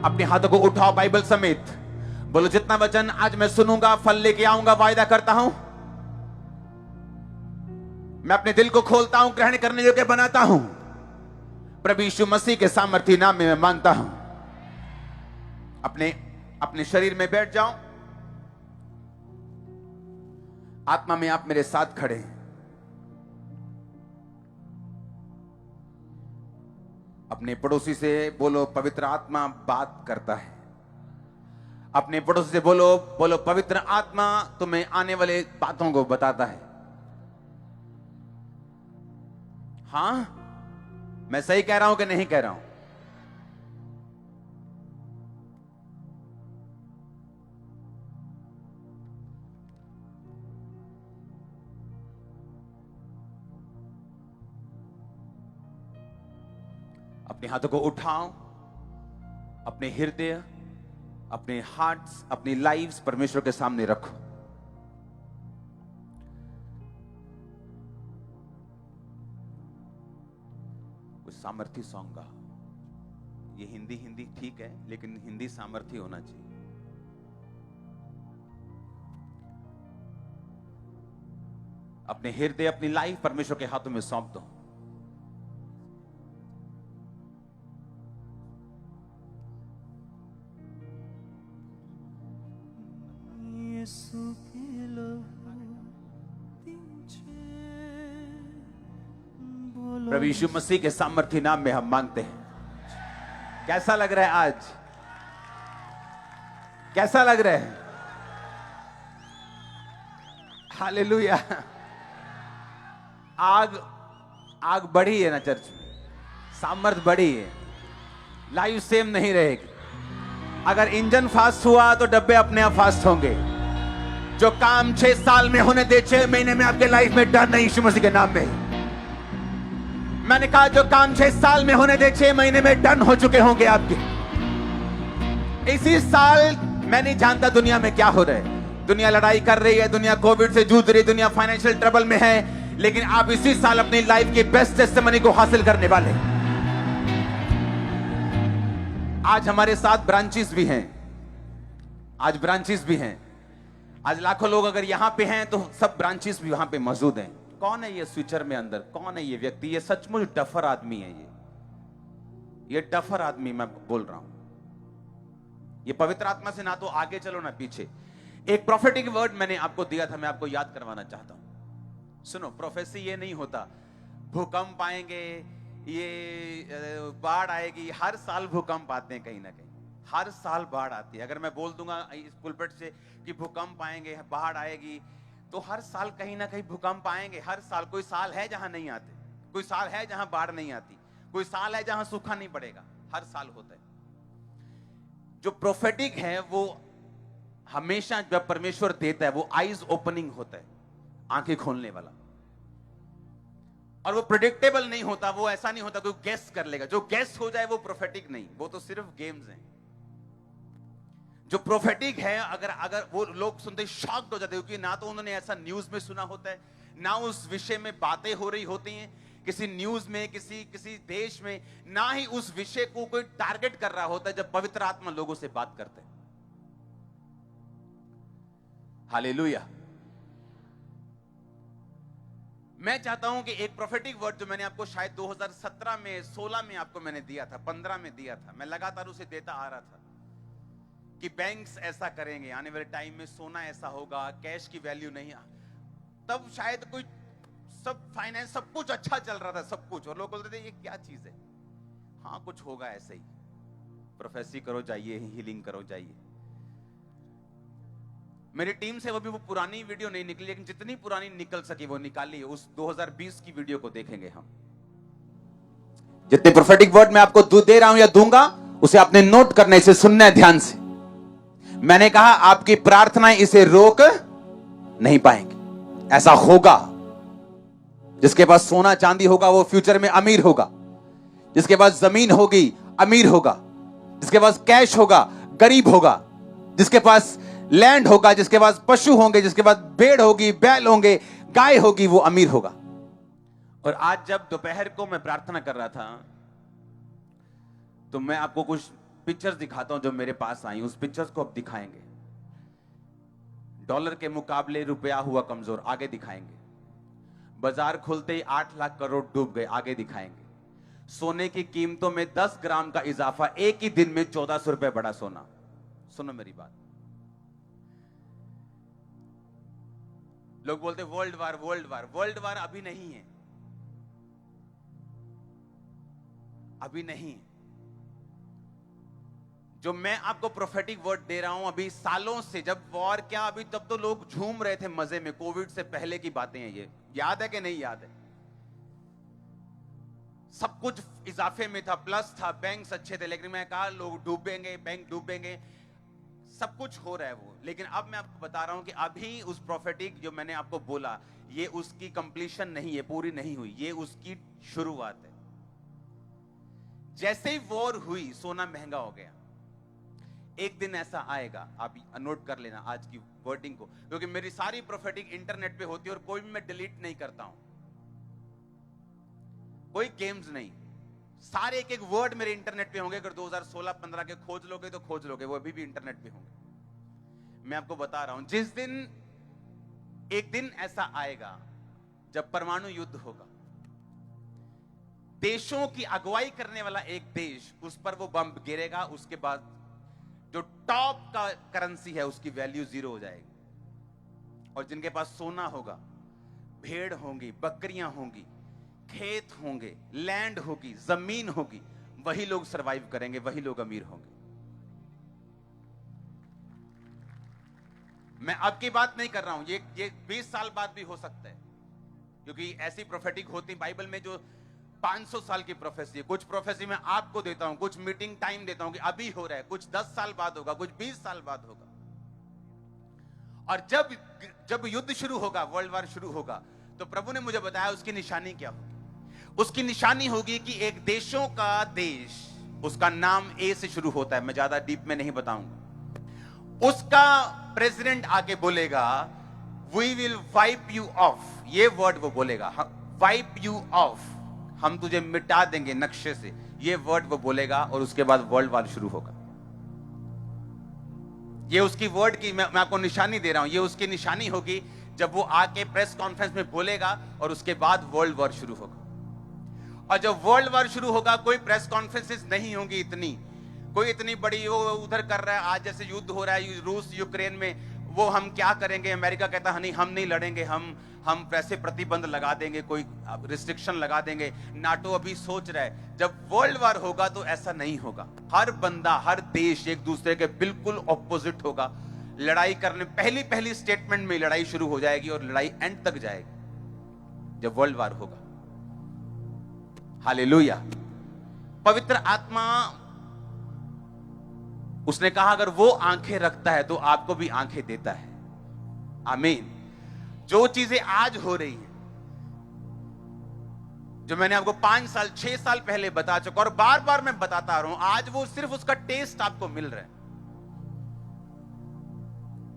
अपने हाथों को उठाओ बाइबल समेत, बोलो जितना वचन आज मैं सुनूंगा फल लेके आऊंगा, वायदा करता हूं। मैं अपने दिल को खोलता हूं, ग्रहण करने योग्य बनाता हूं। प्रभु यीशु मसीह के सामर्थी नाम में मैं मांगता हूं। अपने शरीर में बैठ जाओ। आत्मा में आप मेरे साथ खड़े हैं। अपने पड़ोसी से बोलो पवित्र आत्मा बात करता है। अपने पड़ोसी से बोलो पवित्र आत्मा तुम्हें आने वाले बातों को बताता है। हां, मैं सही कह रहा हूं कि नहीं कह रहा हूं? अपने हाथों को उठाओ, अपने हृदय, अपने हार्ट्स, अपनी लाइव्स परमेश्वर के सामने रखो। कुछ सामर्थी सॉन्ग गाओ। ये हिंदी ठीक है, लेकिन हिंदी सामर्थी होना चाहिए। अपने हृदय, अपनी लाइफ परमेश्वर के हाथों में सौंप दो। प्रभु यीशु मसीह के सामर्थी नाम में हम मांगते हैं। कैसा लग रहा है आज? कैसा लग रहा है? हालेलुया। आग बढ़ी है ना चर्च में, सामर्थ बढ़ी है। लाइफ सेम नहीं रहेगी। अगर इंजन फास्ट हुआ तो डब्बे अपने आप फास्ट होंगे। जो काम 6 साल में होने थे 6 महीने में आपके लाइफ में डन नहीं, यीशु मसीह के नाम में। मैंने कहा जो काम 6 साल में होने थे 6 महीने में डन हो चुके होंगे आपके। इसी साल मैं नहीं जानता दुनिया में क्या हो रहा है। दुनिया लड़ाई कर रही है, दुनिया कोविड से जूझ रही है, दुनिया फाइनेंशियल ट्रबल में है, लेकिन आप इसी साल अपनी लाइफ की बेस्ट टेस्टिमनी को हासिल करने वाले। आज हमारे साथ ब्रांचेस भी हैं। आज ब्रांचेस भी हैं। आज लाखों लोग अगर यहां पे हैं तो सब ब्रांचेस भी वहां पे मौजूद हैं। कौन है ये स्विचर में अंदर? कौन है ये व्यक्ति? ये सचमुच डफर आदमी है। ये डफर आदमी मैं बोल रहा हूं। ये पवित्र आत्मा से ना तो आगे चलो ना पीछे। एक प्रोफेटिक वर्ड मैंने आपको दिया था, मैं आपको याद करवाना चाहता हूं। सुनो, प्रोफेसी ये नहीं होता भूकंप आएंगे, ये बाढ़ आएगी। हर साल भूकंप आते हैं, कहीं ना कहीं हर साल बाढ़ आती है। अगर मैं बोल दूंगा इस पुलपिट से कि भूकंप आएंगे, बाढ़ आएगी, तो हर साल कहीं ना कहीं भूकंप आएंगे। हर साल कोई साल है जहां नहीं आते, कोई साल है जहां बाढ़ नहीं आती, कोई साल है जहां सूखा नहीं पड़ेगा। हर साल होता है। जो प्रोफेटिक है वो हमेशा जब परमेश्वर देता है वो आईज ओपनिंग होता है, आंखें खोलने वाला। और वो प्रेडिक्टेबल नहीं होता। वो ऐसा नहीं होता कोई गेस कर लेगा। जो गेस हो जाए वो प्रोफेटिक नहीं, वो तो सिर्फ गेम्स हैं। जो प्रोफेटिक है, अगर वो लोग सुनते शॉक्ड हो जाते हैं, क्योंकि ना तो उन्होंने ऐसा न्यूज में सुना होता है, ना उस विषय में बातें हो रही होती हैं किसी न्यूज में, किसी देश में, ना ही उस विषय को कोई टारगेट कर रहा होता है जब पवित्र आत्मा लोगों से बात करते हैं। हालेलुया। मैं चाहता हूं कि एक प्रोफेटिक वर्ड जो मैंने आपको शायद 2017 में, 16 में आपको मैंने दिया था, 15 में दिया था, मैं लगातार उसे देता आ रहा था कि बैंक्स ऐसा करेंगे, आने वाले टाइम में सोना ऐसा होगा, कैश की वैल्यू नहीं। तब शायद कोई सब फाइनेंस सब कुछ अच्छा चल रहा था, सब कुछ, और लोग बोलते थे ये क्या चीज है। हाँ, कुछ होगा ऐसे ही। प्रोफेसी करो जाइए, हीलिंग करो जाइए। मेरी टीम से वो पुरानी वीडियो नहीं निकली, लेकिन जितनी पुरानी निकल सकी वो निकाली। उस 2020 की वीडियो को देखेंगे हम। जितने प्रोफेटिक वर्ड मैं आपको दे रहा हूं या दूंगा, उसे आपने नोट करना, इसे सुनना है ध्यान से। मैंने कहा आपकी प्रार्थनाएं इसे रोक नहीं पाएंगे। ऐसा होगा। जिसके पास सोना चांदी होगा वो फ्यूचर में अमीर होगा। जिसके पास जमीन होगी अमीर होगा। जिसके पास कैश होगा गरीब होगा। जिसके पास लैंड होगा, जिसके पास पशु होंगे, जिसके पास भेड़ होगी, बैल होंगे, गाय होगी, वो अमीर होगा। और आज जब दोपहर को मैं प्रार्थना कर रहा था तो मैं आपको कुछ पिक्चर्स दिखाता हूं जो मेरे पास आई, उस पिक्चर्स को अब दिखाएंगे। डॉलर के मुकाबले रुपया हुआ कमजोर, आगे दिखाएंगे। बाजार खुलते ही 8 लाख करोड़ डूब गए, आगे दिखाएंगे। सोने की कीमतों में 10 ग्राम का इजाफा, एक ही दिन में 1400 रुपए बढ़ा सोना। सुनो मेरी बात। लोग बोलते world war world war, world war अभी नहीं है, अभी नहीं है। जो मैं आपको प्रोफेटिक वर्ड दे रहा हूं, अभी सालों से, जब वॉर क्या, अभी तब तो लोग झूम रहे थे मजे में, कोविड से पहले की बातें हैं ये, याद है कि नहीं याद है? सब कुछ इजाफे में था, प्लस था, बैंक्स अच्छे थे, लेकिन मैं कहा लोग डूबेंगे, बैंक डूबेंगे, सब कुछ हो रहा है वो। लेकिन अब मैं आपको बता रहा हूं कि अभी उस प्रोफेटिक जो मैंने आपको बोला, ये उसकी कंप्लीशन नहीं है, पूरी नहीं हुई, ये उसकी शुरुआत है। जैसे ही वॉर हुई, सोना महंगा हो गया। एक दिन ऐसा आएगा, आप नोट कर लेना आज की वर्डिंग को, क्योंकि मेरी सारी प्रोफेटिक इंटरनेट पे होती है और कोई भी मैं डिलीट नहीं करता हूं, कोई गेम्स नहीं, सारे एक एक वर्ड मेरे इंटरनेट पे होंगे। अगर 2016-15 के खोज लोगे तो खोज लोगे, वो अभी भी इंटरनेट पे होंगे। मैं आपको बता रहा हूं, जिस दिन, एक दिन ऐसा आएगा जब परमाणु युद्ध होगा, देशों की अगुवाई करने वाला एक देश, उस पर वो बम गिरेगा, उसके बाद जो टॉप का करेंसी है उसकी वैल्यू 0 हो जाएगी। और जिनके पास सोना होगा, भेड़ होंगी, बकरियां होंगी, खेत होंगे, लैंड होगी, जमीन होगी, वही लोग सरवाइव करेंगे, वही लोग अमीर होंगे। मैं अब की बात नहीं कर रहा हूं, ये 20 साल बाद भी हो सकता है, क्योंकि ऐसी प्रोफेटिक होती बाइबल में जो 500 साल की प्रोफेसी है। कुछ प्रोफेसी मैं आपको देता हूं, कुछ मीटिंग टाइम देता हूं कि अभी हो रहा है, कुछ 10 साल बाद होगा, कुछ 20 साल बाद होगा। और जब युद्ध शुरू होगा, वर्ल्ड वार शुरू होगा, तो प्रभु ने मुझे बताया उसकी निशानी क्या होगी। उसकी निशानी होगी कि एक देशों का देश, उसका नाम ए से शुरू होता है, मैं ज्यादा डीप में नहीं बताऊंगा, उसका प्रेसिडेंट आके बोलेगा we will wipe you off, ये वर्ड वो बोलेगा, वाइप यू ऑफ, हम तुझे मिटा देंगे नक्शे से, ये वर्ड वो बोलेगा। और उसके बाद वर्ल्ड वार शुरू होगा। ये उसकी वर्ड की मैं आपको निशानी दे रहा हूं, ये उसकी निशानी होगी जब वो आके प्रेस कॉन्फ्रेंस में बोलेगा, और उसके बाद वर्ल्ड वार शुरू होगा। और जब वर्ल्ड वार शुरू होगा, कोई प्रेस कॉन्फ्रेंसेस नहीं होंगी इतनी, कोई इतनी बड़ी, वो उधर कर रहा है, आज जैसे युद्ध हो रहा है रूस यूक्रेन में, वो हम क्या करेंगे, अमेरिका कहता है नहीं हम नहीं लड़ेंगे, हम ऐसे प्रतिबंध लगा देंगे, कोई रिस्ट्रिक्शन लगा देंगे। नाटो अभी सोच रहा है, जब वर्ल्ड वार होगा तो ऐसा नहीं होगा। हर बंदा, हर देश एक दूसरे के बिल्कुल ऑपोजिट होगा, लड़ाई करने, पहली स्टेटमेंट में लड़ाई शुरू हो जाएगी और लड़ाई एंड तक जाएगी जब वर्ल्ड वार होगा। हालेलुया। पवित्र आत्मा, उसने कहा अगर वो आंखें रखता है तो आपको भी आंखें देता है। आमीन। जो चीजें आज हो रही हैं, जो मैंने आपको 5 साल 6 साल पहले बता चुका और बार बार मैं बताता आ रहा हूं, आज वो सिर्फ उसका टेस्ट आपको मिल रहा है।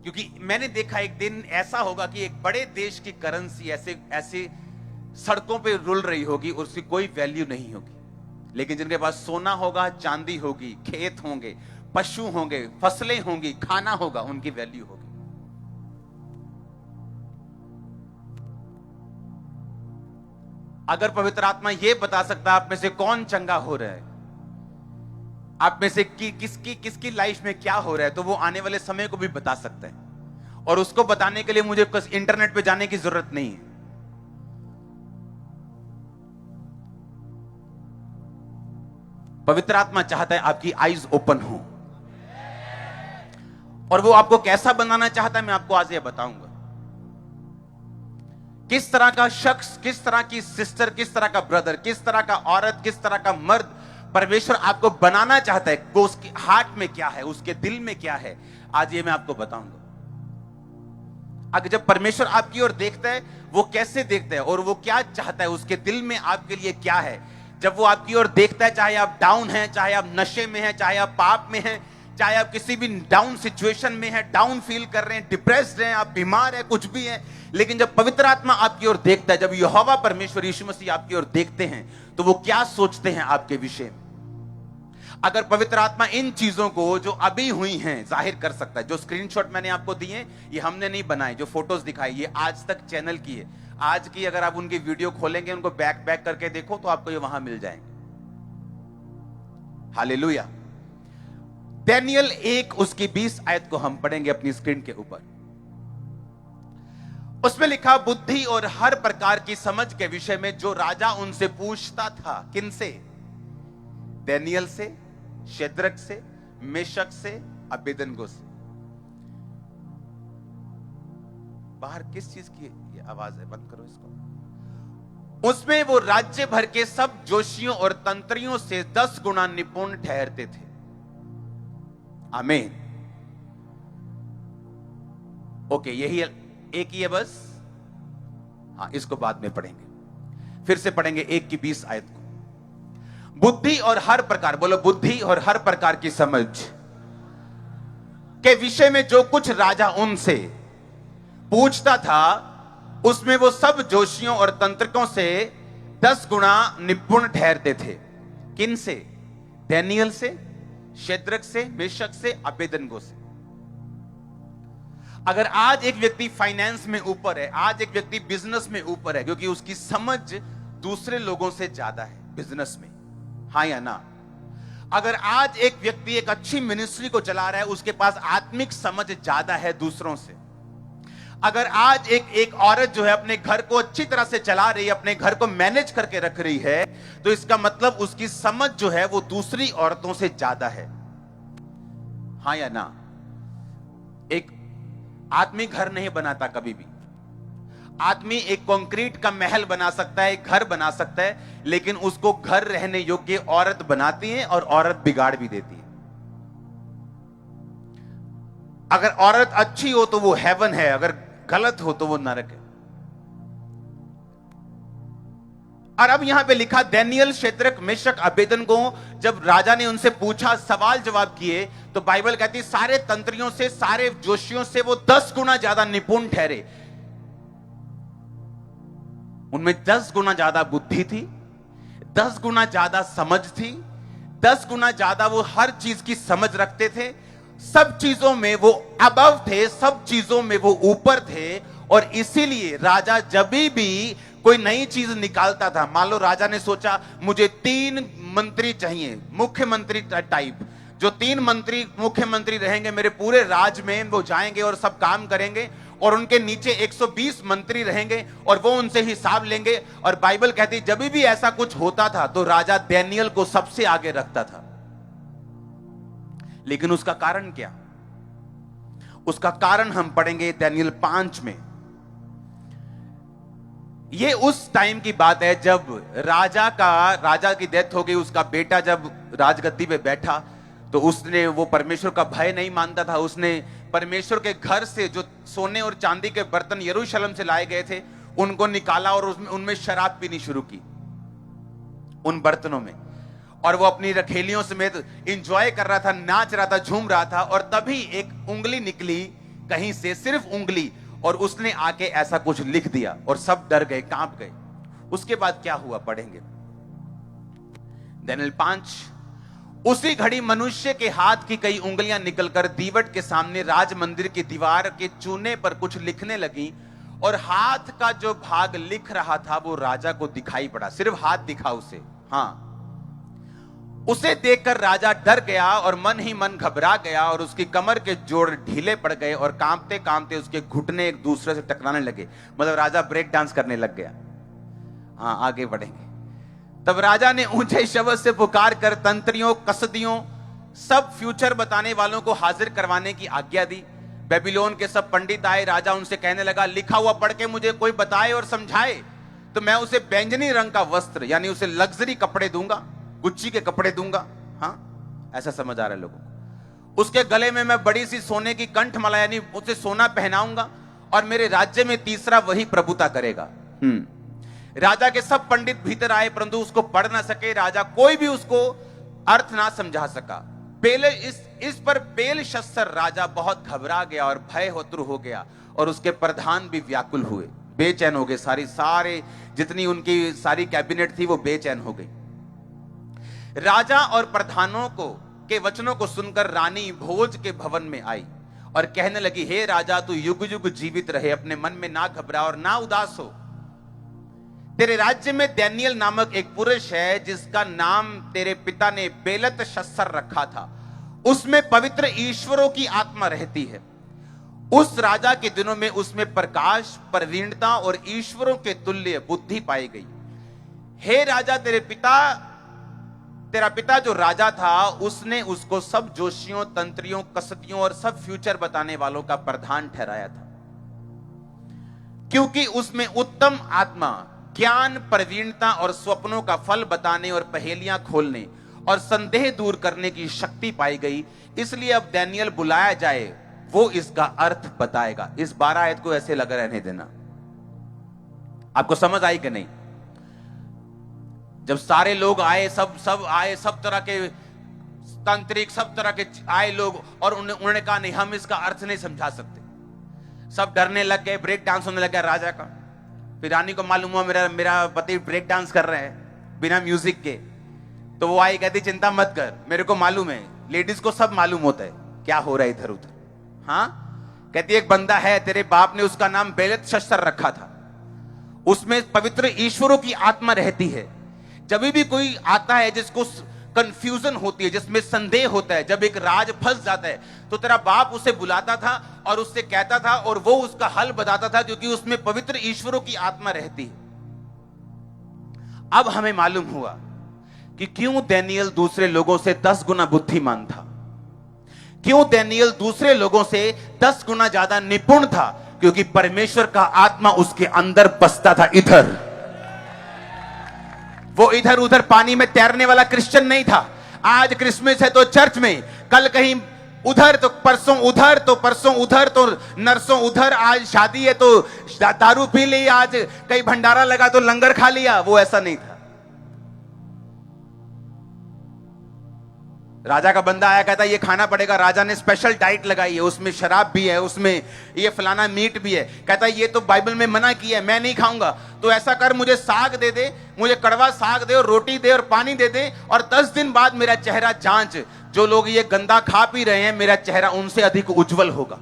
क्योंकि मैंने देखा एक दिन ऐसा होगा कि एक बड़े देश की करेंसी ऐसे सड़कों पे रुल रही होगी और उसकी कोई वैल्यू नहीं होगी, लेकिन जिनके पास सोना होगा, चांदी होगी, खेत होंगे, पशु होंगे, फसलें होंगी, खाना होगा, उनकी वैल्यू होगी। अगर पवित्र आत्मा यह बता सकता है आप में से कौन चंगा हो रहा है, आप में से किसकी लाइफ में क्या हो रहा है, तो वो आने वाले समय को भी बता सकता है। और उसको बताने के लिए मुझे इंटरनेट पे जाने की जरूरत नहीं है। पवित्र आत्मा चाहता है आपकी आईज ओपन हो, और वो आपको कैसा बनाना चाहता है मैं आपको आज ये बताऊंगा। किस तरह का शख्स, किस तरह की सिस्टर, किस तरह का ब्रदर, किस तरह का औरत, किस तरह का मर्द परमेश्वर आपको बनाना चाहता है, वो उसके हार्ट में क्या है, उसके दिल में क्या है, आज ये मैं आपको बताऊंगा। अगर जब परमेश्वर आपकी ओर देखता है, वो कैसे देखता है और वो क्या चाहता है, उसके दिल में आपके लिए क्या है। जब वो आपकी ओर देखता है, चाहे आप डाउन हैं, चाहे आप नशे में हैं, चाहे आप पाप में हैं, चाहे आप किसी भी डाउन सिचुएशन में हैं, डाउन फील कर रहे हैं, डिप्रेस्ड हैं, आप बीमार हैं, कुछ भी हैं, लेकिन जब पवित्र आत्मा आपकी ओर देखता है, जब यहोवा परमेश्वर यीशु मसीह आपकी ओर देखते हैं, तो वो क्या सोचते हैं आपके विषय में। अगर पवित्र आत्मा इन चीजों को जो अभी हुई हैं जाहिर कर सकता है, जो स्क्रीनशॉट मैंने आपको दिए ये हमने नहीं बनाए, जो फोटोज दिखाई ये आज तक चैनल की है, आज की अगर आप उनकी वीडियो खोलेंगे, उनको बैक बैक करके देखो तो आपको ये वहां मिल जाएंगे। हालेलुया। दानियेल 1 उसकी 20 आयत को हम पढ़ेंगे अपनी स्क्रीन के ऊपर। उसमें लिखा, बुद्धि और हर प्रकार की समझ के विषय में जो राजा उनसे पूछता था। किनसे? दानियेल से, शेद्रक से, मेशक से, अबेदनगो से। बाहर किस चीज की ये आवाज है? बंद करो इसको। उसमें वो राज्य भर के सब जोशियों और तंत्रियों से 10 गुना निपुण ठहरते थे। आमीन। ओके, यही एक ही है बस। हाँ, इसको बाद में पढ़ेंगे। फिर से पढ़ेंगे 1 की 20 आयत को। बुद्धि और हर प्रकार, बोलो बुद्धि और हर प्रकार की समझ के विषय में जो कुछ राजा उनसे पूछता था, उसमें वो सब जोशियों और तंत्रिकों से 10 गुना निपुण ठहरते थे। किन से? दानियेल से, शेद्रक से, मेशक से, अबेदनगो से। अगर आज एक व्यक्ति फाइनेंस में ऊपर है, आज एक व्यक्ति बिजनेस में ऊपर है, क्योंकि उसकी समझ दूसरे लोगों से ज्यादा है बिजनेस में, हाँ या ना? अगर आज एक व्यक्ति एक अच्छी मिनिस्ट्री को चला रहा है, उसके पास आत्मिक समझ ज्यादा है दूसरों से। अगर आज एक औरत जो है अपने घर को अच्छी तरह से चला रही है, अपने घर को मैनेज करके रख रही है, तो इसका मतलब उसकी समझ जो है वो दूसरी औरतों से ज्यादा है, हाँ या ना? एक आदमी घर नहीं बनाता कभी भी। आदमी एक कंक्रीट का महल बना सकता है, एक घर बना सकता है, लेकिन उसको घर रहने योग्य औरत बनाती है और औरत बिगाड़ भी देती है। अगर औरत अच्छी हो तो वो हेवन है, अगर गलत हो तो वो नरक है। और अब यहां पे लिखा, दानियेल, शेद्रक, मेशक, अबेदनगो, जब राजा ने उनसे पूछा, सवाल जवाब किए, तो बाइबल कहती सारे तंत्रियों से, सारे जोशियों से वो 10 गुना ज्यादा निपुण ठहरे। उनमें 10 गुना ज्यादा बुद्धि थी, 10 गुना ज्यादा समझ थी, 10 गुना ज्यादा वो हर चीज की समझ रखते थे। सब चीजों में वो अबव थे, सब चीजों में वो ऊपर थे। और इसीलिए राजा जब भी कोई नई चीज निकालता था, मान लो राजा ने सोचा मुझे 3 मंत्री चाहिए, मुख्यमंत्री टाइप, जो 3 मंत्री मुख्यमंत्री रहेंगे मेरे पूरे राज्य में, वो जाएंगे और सब काम करेंगे, और उनके नीचे 120 मंत्री रहेंगे और वो उनसे हिसाब लेंगे। और बाइबल कहती जब भी ऐसा कुछ होता था तो राजा दानियेल को सबसे आगे रखता था। लेकिन उसका कारण क्या? उसका कारण हम पढ़ेंगे दानियेल 5 में। ये उस टाइम की बात है जब राजा की डेथ हो गई। उसका बेटा जब राजगद्दी पे बैठा तो उसने, वो परमेश्वर का भय नहीं मानता था, उसने परमेश्वर के घर से जो सोने और चांदी के बर्तन यरूशलेम से लाए गए थे उनको निकाला और उनमें शराब पीनी शुरू की, उन बर्तनों में। और वो अपनी रखेलियों समेत एंजॉय कर रहा था, नाच रहा था, झूम रहा था। और तभी एक उंगली निकली कहीं से, सिर्फ उंगली, और उसने आके ऐसा कुछ लिख दिया और सब डर गए, कांप गए। उसके बाद क्या हुआ पढ़ेंगे दानियेल 5। उसी घड़ी मनुष्य के हाथ की कई उंगलियां निकलकर दीवट के सामने राज मंदिर की दीवार के चूने पर कुछ लिखने लगी, और हाथ का जो भाग लिख रहा था वो राजा को दिखाई पड़ा। सिर्फ हाथ दिखा उसे। हाँ, उसे देखकर राजा डर गया और मन ही मन घबरा गया, और उसकी कमर के जोड़ ढीले पड़ गए और कांपते कांपते उसके घुटने एक दूसरे से टकराने लगे। मतलब राजा ब्रेक डांस करने लग गया। हाँ, आगे बढ़ेंगे। तब राजा ने ऊंचे शब्द से पुकार कर तंत्रियों, कसदियों, सब फ्यूचर बताने वालों को हाजिर करवाने की आज्ञा दी। बेबीलोन के सब पंडित आए। राजा उनसे कहने लगा, लिखा हुआ पढ़ के मुझे कोई बताए और समझाए तो मैं उसे बैंगनी रंग का वस्त्र, यानी उसे लग्जरी कपड़े दूंगा, गुच्ची के कपड़े दूंगा। हाँ, ऐसा समझ आ रहा है लोगों को। उसके गले में मैं बड़ी सी सोने की कंठमाला, यानी उसे सोना पहनाऊंगा, और मेरे राज्य में तीसरा वही प्रभुता करेगा। राजा के सब पंडित भीतर आए, परंतु उसको पढ़ ना सके। राजा कोई भी उसको अर्थ ना समझा सका। पहले इस पर बेलशस्सर राजा बहुत घबरा गया और भय होतुर हो गया, और उसके प्रधान भी व्याकुल हुए, बेचैन हो गए। सारे जितनी उनकी सारी कैबिनेट थी वो बेचैन हो गई। राजा और प्रधानों को के वचनों को सुनकर रानी भोज के भवन में आई और कहने लगी, हे राजा, तू युग युग जीवित रहे, अपने मन में ना घबरा और ना उदास हो। तेरे राज्य में दानियेल नामक एक पुरुष है जिसका नाम तेरे पिता ने बेलतशस्सर रखा था। उसमें पवित्र ईश्वरों की आत्मा रहती है। उस राजा के दिनों में उसमें प्रकाश, प्रवीणता और ईश्वरों के तुल्य बुद्धि पाई गई। हे राजा, तेरा पिता जो राजा था, उसने उसको सब जोशियों, तंत्रियों, कसदियों और सब फ्यूचर बताने वालों का प्रधान ठहराया था, क्योंकि उसमें उत्तम आत्मा, ज्ञान, प्रवीणता और स्वप्नों का फल बताने और पहेलियां खोलने और संदेह दूर करने की शक्ति पाई गई। इसलिए अब दानियेल बुलाया जाए, वो इसका अर्थ बताएगा। इस 12 आयत को ऐसे लगा रहने देना। आपको समझ आई कि नहीं? जब सारे लोग आए, सब आए, सब तरह के तांत्रिक, सब तरह के आए लोग, और उन्होंने कहा नहीं, हम इसका अर्थ नहीं समझा सकते। सब डरने लग गए, ब्रेक डांस होने लग गया राजा का। फिर रानी को मालूम हुआ मेरा पति ब्रेक डांस कर रहे हैं बिना म्यूजिक के। तो वो आई, कहती चिंता मत कर, मेरे को मालूम है, लेडीज को सब मालूम होता है क्या हो रहा है इधर उधर। हाँ, कहती एक बंदा है, तेरे बाप ने उसका नाम बेलतशस्सर रखा था, उसमें पवित्र ईश्वरों की आत्मा रहती है। जब भी कोई आता है जिसको कंफ्यूजन होती है, जिसमें संदेह होता है, जब एक राज फंस जाता है, तो तेरा बाप उसे बुलाता था और उससे कहता था और वो उसका हल बताता था, क्योंकि उसमें पवित्र ईश्वरों की आत्मा रहती है। अब हमें मालूम हुआ कि क्यों दानियेल दूसरे लोगों से 10 गुना बुद्धिमान था, क्यों दानियेल दूसरे लोगों से 10 गुना ज्यादा निपुण था, क्योंकि परमेश्वर का आत्मा उसके अंदर बसता था। इधर वो इधर उधर पानी में तैरने वाला क्रिश्चियन नहीं था। आज क्रिसमस है तो चर्च में, कल कहीं उधर तो परसों उधर, तो परसों उधर तो नरसों उधर, आज शादी है तो दारू पी ली, आज कहीं भंडारा लगा तो लंगर खा लिया। वो ऐसा नहीं था। राजा का बंदा आया, कहता ये खाना पड़ेगा। राजा ने स्पेशल डाइट लगाई है, उसमें शराब भी है, उसमें ये फलाना मीट भी है। कहता ये तो बाइबल में मना किया है, मैं नहीं खाऊंगा। तो ऐसा कर, मुझे साग दे दे, मुझे कड़वा साग दे और रोटी दे और पानी दे दे, और 10 दिन बाद मेरा चेहरा जांच, जो लोग ये गंदा खा पी रहे हैं, मेरा चेहरा उनसे अधिक उज्जवल होगा।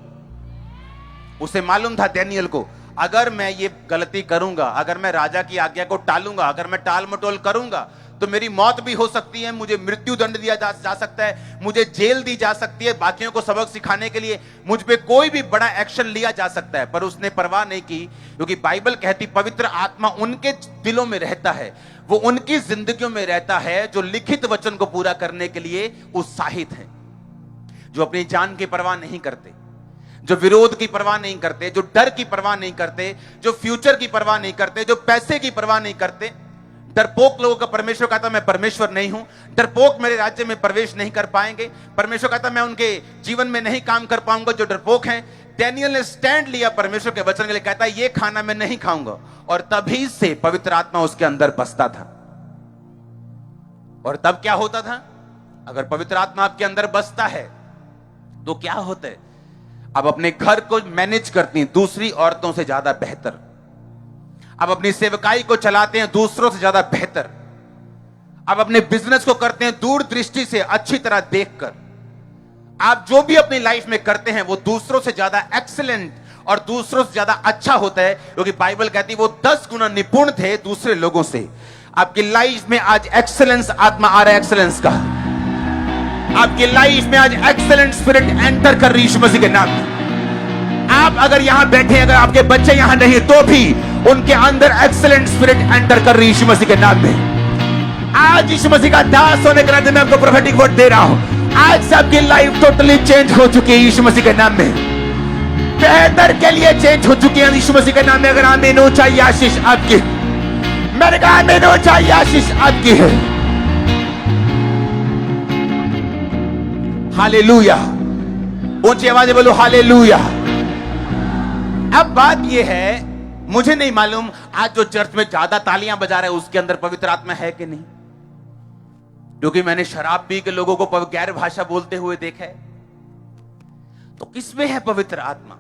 उसे मालूम था दानियेल को, अगर मैं ये गलती करूंगा, अगर मैं राजा की आज्ञा को टालूंगा, अगर मैं टाल मटोल करूंगा, तो मेरी मौत भी हो सकती है, मुझे मृत्यु दंड दिया जा सकता है, मुझे जेल दी जा सकती है, बाकियों को सबक सिखाने के लिए मुझ पे कोई भी बड़ा एक्शन लिया जा सकता है। पर उसने परवाह नहीं की, क्योंकि बाइबल कहती पवित्र आत्मा उनके दिलों में रहता है, वो उनकी जिंदगियों में रहता है जो लिखित वचन को पूरा करने के लिए उत्साहित है, जो अपनी जान की परवाह नहीं करते, जो विरोध की परवाह नहीं करते, जो डर की परवाह नहीं करते, जो फ्यूचर की परवाह नहीं करते, जो पैसे की परवाह नहीं करते। डरपोक लोगों का परमेश्वर कहता मैं परमेश्वर नहीं हूं, डरपोक मेरे राज्य में प्रवेश नहीं कर पाएंगे। परमेश्वर कहता मैं उनके जीवन में नहीं काम कर पाऊंगा जो डरपोक हैं। दानियेल ने स्टैंड लिया परमेश्वर के वचन के लिए, कहता ये खाना मैं नहीं खाऊंगा, और तभी से पवित्र आत्मा उसके अंदर बसता था। और तब क्या होता था? अगर पवित्र आत्मा आपके अंदर बसता है तो क्या होता है? आप अपने घर को मैनेज करती हैं दूसरी औरतों से ज्यादा बेहतर, आप अपनी सेवकाई को चलाते हैं दूसरों से ज्यादा बेहतर, आप अपने बिजनेस को करते हैं दूर दृष्टि से, अच्छी तरह देखकर। आप जो भी अपनी लाइफ में करते हैं वो दूसरों से ज्यादा एक्सीलेंट और दूसरों से ज्यादा अच्छा होता है, क्योंकि बाइबल कहती है वो 10 गुना निपुण थे दूसरे लोगों से। आपकी लाइफ में आज एक्सीलेंस आत्मा आ रहा है, एक्सीलेंस का आपकी लाइफ में आज एक्सीलेंट स्पिरिट एंटर कर रही है यीशु मसीह के नाम में। आप अगर यहां बैठे, अगर आपके बच्चे यहां नहीं, तो भी उनके अंदर एक्सीलेंट स्पिरिट एंटर कर रही है यीशु मसीह के नाम में। आज यीशु मसीह का दास होने के नाते मैं आपको प्रोफेटिक वर्ड दे रहा हूं, आज से आपकी लाइफ टोटली चेंज हो चुकी है यीशु मसीह के नाम में, बेहतर के लिए चेंज हो चुकी है यीशु मसीह के नाम में। अगर आमीन हो चाहिए आशीष आपकी, मैंने कहा आमीन हो चाहिए आशीष आपकी है। हालेलुया, ऊंची आवाज बोलो हालेलुया। अब बात यह है, मुझे नहीं मालूम आज जो चर्च में ज्यादा तालियां बजा रहे हैं उसके अंदर पवित्र आत्मा है कि नहीं, क्योंकि मैंने शराब पी के लोगों को गैर भाषा बोलते हुए देखा है। तो किसमें है पवित्र आत्मा?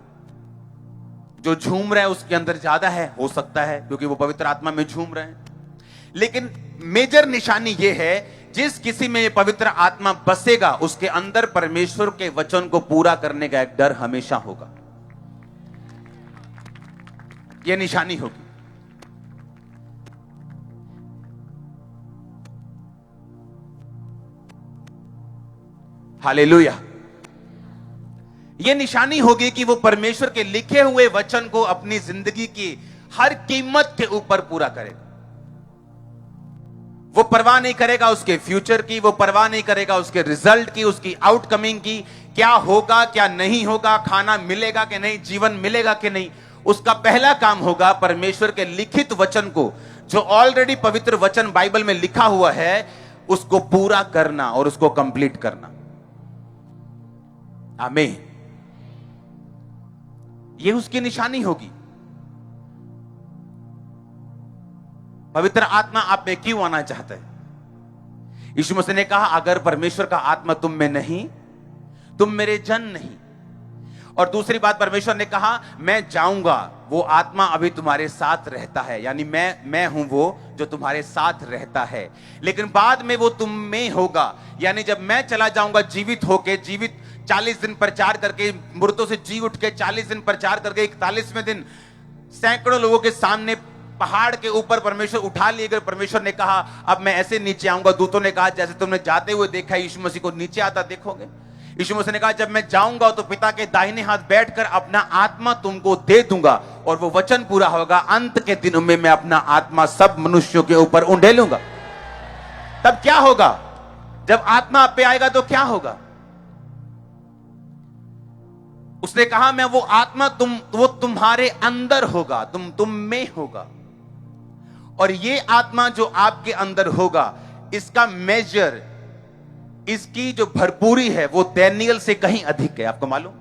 जो झूम रहा है उसके अंदर ज्यादा है, हो सकता है, क्योंकि वो पवित्र आत्मा में झूम रहे हैं। लेकिन मेजर निशानी यह है, जिस किसी में ये पवित्र आत्मा बसेगा उसके अंदर परमेश्वर के वचन को पूरा करने का एक डर हमेशा होगा। यह निशानी होगी। हालेलुया। यह निशानी होगी कि वो परमेश्वर के लिखे हुए वचन को अपनी जिंदगी की हर कीमत के ऊपर पूरा करेगा। वो परवाह नहीं करेगा उसके फ्यूचर की, वो परवाह नहीं करेगा उसके रिजल्ट की, उसकी आउटकमिंग की, क्या होगा क्या नहीं होगा, खाना मिलेगा कि नहीं, जीवन मिलेगा कि नहीं। उसका पहला काम होगा परमेश्वर के लिखित वचन को, जो ऑलरेडी पवित्र वचन बाइबल में लिखा हुआ है, उसको पूरा करना और उसको कंप्लीट करना। आमीन। ये उसकी निशानी होगी। पवित्र आत्मा आप में क्यों आना चाहता है? यीशु मसीह ने कहा, अगर परमेश्वर का आत्मा तुम में नहीं, तुम मेरे जन नहीं। और दूसरी बात, परमेश्वर ने कहा, मैं जाऊंगा, वो आत्मा अभी तुम्हारे साथ रहता है, यानी मैं हूं वो जो तुम्हारे साथ रहता है, लेकिन बाद में वो तुम में होगा। यानी जब मैं चला जाऊंगा जीवित होके, जीवित 40 दिन प्रचार करके, मुर्दों से जी उठ के 40 दिन प्रचार करके, 41वें दिन सैकड़ों लोगों के सामने पहाड़ के ऊपर परमेश्वर उठा लिए गए। परमेश्वर ने कहा, अब मैं ऐसे नीचे आऊंगा। दूतों ने कहा, जैसे तुमने जाते हुए देखा है यीशु मसीह को नीचे आता देखोगे। यीशु मसीह ने कहा, जब मैं जाऊंगा तो पिता के दाहिने हाथ बैठकर अपना आत्मा तुमको दे दूंगा, और वो वचन पूरा होगा, अंत के दिनों में मैं अपना आत्मा सब मनुष्यों के ऊपर उंडेलूंगा। तब क्या होगा? जब आत्मा आप पे आएगा तो क्या होगा? उसने कहा, मैं वो आत्मा वो तुम्हारे अंदर होगा, तुम में होगा। और ये आत्मा जो आपके अंदर होगा, इसका मेजर, इसकी जो भरपूरी है, वो दानियेल से कहीं अधिक है। आपको मालूम?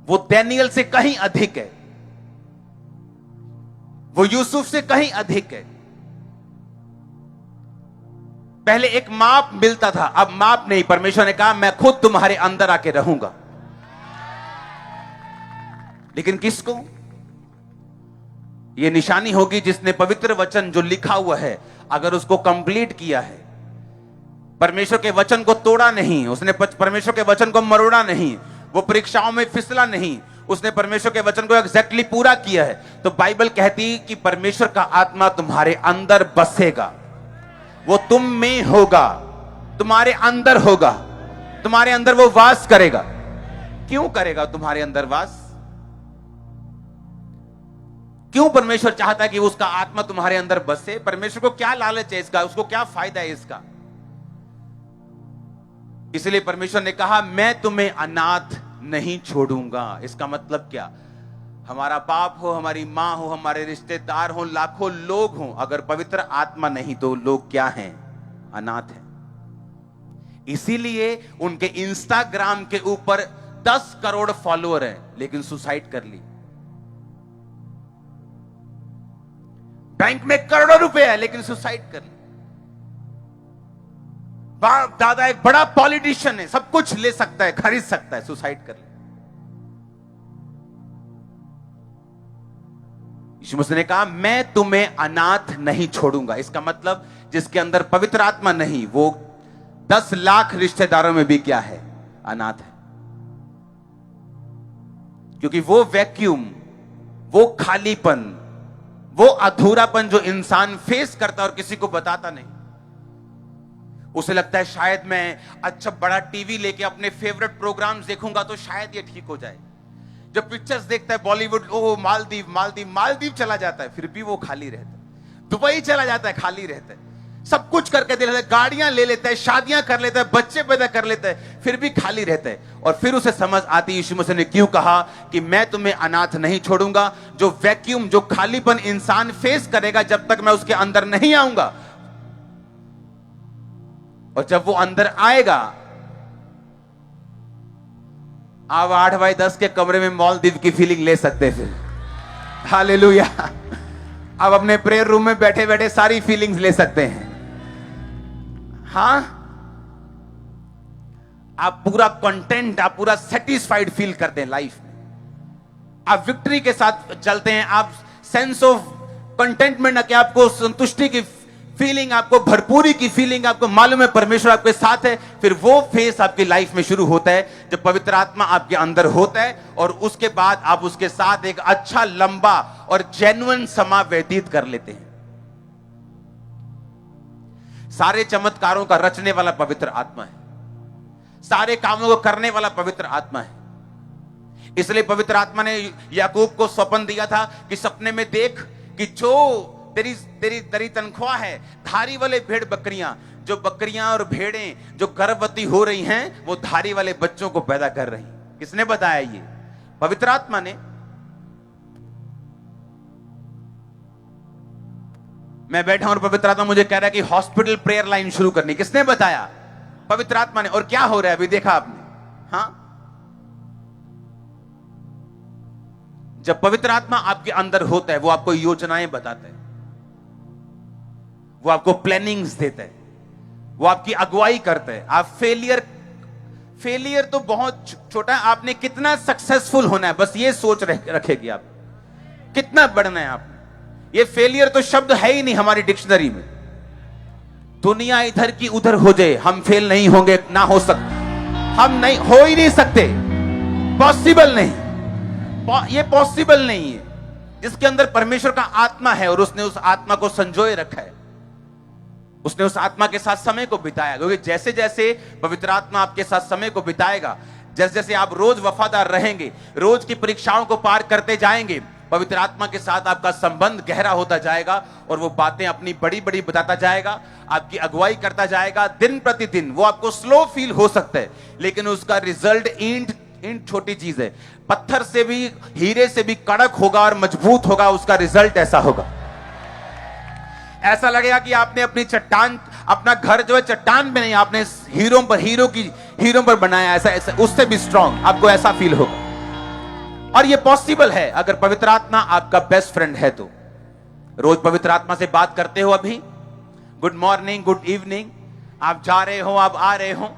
वो दानियेल से कहीं अधिक है, वो यूसुफ से कहीं अधिक है। पहले एक माप मिलता था, अब माप नहीं। परमेश्वर ने कहा, मैं खुद तुम्हारे अंदर आके रहूंगा। लेकिन किसको? यह निशानी होगी जिसने पवित्र वचन जो लिखा हुआ है, अगर उसको कंप्लीट किया है, परमेश्वर के वचन को तोड़ा नहीं, उसने परमेश्वर के वचन को मरोड़ा नहीं, वो परीक्षाओं में फिसला नहीं, उसने परमेश्वर के वचन को एग्जैक्टली पूरा किया है, तो बाइबल कहती कि परमेश्वर का आत्मा तुम्हारे अंदर बसेगा। वो तुम में होगा, तुम्हारे अंदर होगा, तुम्हारे अंदर वो वास करेगा। क्यों करेगा तुम्हारे अंदर वास? क्यों परमेश्वर चाहता है कि उसका आत्मा तुम्हारे अंदर बसे? परमेश्वर को क्या लालच है इसका? उसको क्या फायदा है इसका? इसलिए परमेश्वर ने कहा, मैं तुम्हें अनाथ नहीं छोड़ूंगा। इसका मतलब क्या? हमारा बाप हो, हमारी मां हो, हमारे रिश्तेदार हो, लाखों लोग हों, अगर पवित्र आत्मा नहीं तो लोग क्या हैं? अनाथ हैं। इसीलिए उनके इंस्टाग्राम के ऊपर 10 करोड़ फॉलोअर हैं, लेकिन सुसाइड कर ली। बैंक में करोड़ों रुपए है, लेकिन सुसाइड कर ली। बाप दादा एक बड़ा पॉलिटिशियन है, सब कुछ ले सकता है, खरीद सकता है, सुसाइड कर ली। यीशु मसीह ने कहा, मैं तुम्हें अनाथ नहीं छोड़ूंगा। इसका मतलब जिसके अंदर पवित्र आत्मा नहीं, वो 10 लाख रिश्तेदारों में भी क्या है? अनाथ है। क्योंकि वो वैक्यूम, वो खालीपन, वो अधूरापन जो इंसान फेस करता और किसी को बताता नहीं, उसे लगता है शायद मैं अच्छा बड़ा टीवी लेके अपने फेवरेट प्रोग्राम्स देखूंगा तो शायद ये ठीक हो जाए। जब पिक्चर्स देखता है बॉलीवुड, ओ मालदीव मालदीव मालदीव चला जाता है, फिर भी वो खाली रहता है। दुबई चला जाता है, खाली रहता है। सब कुछ करके दे लेता है, गाड़ियां ले लेता है, शादियां कर लेता है, बच्चे पैदा कर लेता है, फिर भी खाली रहता है। और फिर उसे समझ आती, यीशु मसीह ने क्यों कहा कि मैं तुम्हें अनाथ नहीं छोड़ूंगा। जो वैक्यूम, जो खालीपन इंसान फेस करेगा जब तक मैं उसके अंदर नहीं आऊंगा, और जब वो अंदर आएगा, आप 8x10 के कमरे में मालदीव की फीलिंग ले सकते हैं। फिर हालेलुया, आप अपने प्रेयर रूम में बैठे बैठे सारी फीलिंग्स ले सकते हैं। हाँ, आप पूरा कंटेंट, आप पूरा सेटिस्फाइड फील करते हैं लाइफ में। आप विक्ट्री के साथ चलते हैं, आप सेंस ऑफ कंटेंटमेंट, कि आपको संतुष्टि की फीलिंग, आपको भरपूरी की फीलिंग, आपको मालूम है परमेश्वर आपके साथ है, फिर वो फेस आपकी लाइफ में शुरू होता है जब पवित्र आत्मा आपके अंदर होता है, और उसके बाद आप उसके साथ एक अच्छा लंबा और जेन्युइन समय व्यतीत कर लेते हैं। सारे चमत्कारों का रचने वाला पवित्र आत्मा है, सारे कामों को करने वाला पवित्र आत्मा है। इसलिए पवित्र आत्मा ने याकूब को स्वप्न दिया था कि सपने में देख कि जो तेरी तेरी तेरी तनख्वाह है, धारी वाले भेड़ बकरियां, जो बकरियां और भेड़ें जो गर्भवती हो रही हैं, वो धारी वाले बच्चों को पैदा कर रही। किसने बताया? ये पवित्र आत्मा ने। मैं बैठा और पवित्र आत्मा मुझे कह रहा है कि हॉस्पिटल प्रेयर लाइन शुरू करनी। किसने बताया? पवित्र आत्मा ने। और क्या हो रहा है अभी देखा आपने? हाँ, जब पवित्र आत्मा आपके अंदर होता है, वो आपको योजनाएं बताता है, वो आपको प्लानिंग्स देता है, वो आपकी अगुवाई करता है। आप फेलियर तो बहुत छोटा है, आपने कितना सक्सेसफुल होना है बस ये सोच रखेगी आप, कितना बढ़ना है आपने। ये फेलियर तो शब्द है ही नहीं हमारी डिक्शनरी में। दुनिया इधर की उधर हो जाए, हम फेल नहीं होंगे, ना हो सकते, हम नहीं हो ही नहीं सकते, पॉसिबल नहीं, ये पॉसिबल नहीं है। जिसके अंदर परमेश्वर का आत्मा है और उसने उस आत्मा को संजोए रखा है, उसने उस आत्मा के साथ समय को बिताया। क्योंकि जैसे जैसे पवित्र आत्मा आपके साथ समय को बिताएगा, जैसे जैसे आप रोज वफादार रहेंगे, रोज की परीक्षाओं को पार करते जाएंगे, पवित्र आत्मा के साथ आपका संबंध गहरा होता जाएगा और वो बातें अपनी बड़ी बड़ी बताता जाएगा, आपकी अगुवाई करता जाएगा दिन प्रतिदिन। वो आपको स्लो फील हो सकता है, लेकिन उसका रिजल्ट ईंट छोटी चीज है, पत्थर से भी, हीरे से भी कड़क होगा और मजबूत होगा। उसका रिजल्ट ऐसा होगा, ऐसा लगेगा कि आपने अपनी चट्टान, अपना घर जो है चट्टान पे नहीं, आपने हीरो पर बनाया, ऐसा उससे भी स्ट्रांग आपको ऐसा फील होगा। और ये पॉसिबल है अगर पवित्र आत्मा आपका बेस्ट फ्रेंड है तो। रोज पवित्र आत्मा से बात करते हो, अभी गुड मॉर्निंग, गुड इवनिंग, आप जा रहे हो, आप आ रहे हो,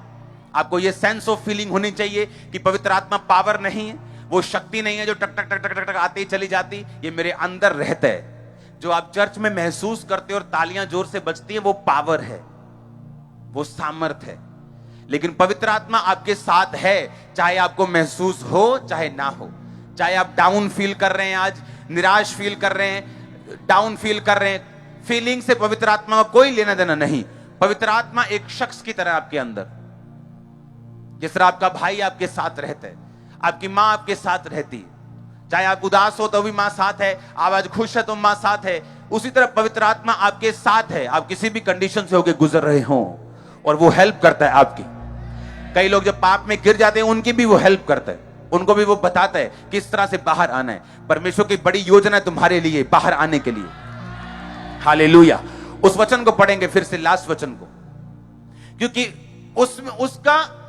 आपको ये सेंस ऑफ फीलिंग होनी चाहिए कि पवित्र आत्मा पावर नहीं है, वो शक्ति नहीं है जो टक टक टक टक टक टक आती ही चली जाती, ये मेरे अंदर रहता है। जो आप चर्च में महसूस करते हो और तालियां जोर से बजती है, वो पावर है, वो सामर्थ है। लेकिन पवित्र आत्मा आपके साथ है, चाहे आपको महसूस हो चाहे ना हो, चाहे आप डाउन फील कर रहे हैं, आज निराश फील कर रहे हैं, डाउन फील कर रहे हैं, फीलिंग से पवित्र आत्मा का कोई लेना देना नहीं। पवित्र आत्मा एक शख्स की तरह आपके अंदर, जिस तरह आपका भाई आपके साथ रहता है, आपकी मां आपके साथ रहती है, चाहे आप उदास हो तो भी मां साथ है, आप आज खुश है तो मां साथ है, उसी तरह पवित्र आत्मा आपके साथ है। आप किसी भी कंडीशन से होकर गुजर रहे हो और वो हेल्प करता है आपकी। कई लोग जब पाप में गिर जाते हैं, उनकी भी वो हेल्प करता है, उनको भी वो बताता है किस तरह से बाहर आना है। परमेश्वर की बड़ी योजना है तुम्हारे लिए बाहर आने के लिए। हालेलुया। उस वचन को पढ़ेंगे फिर से, लास्ट वचन को,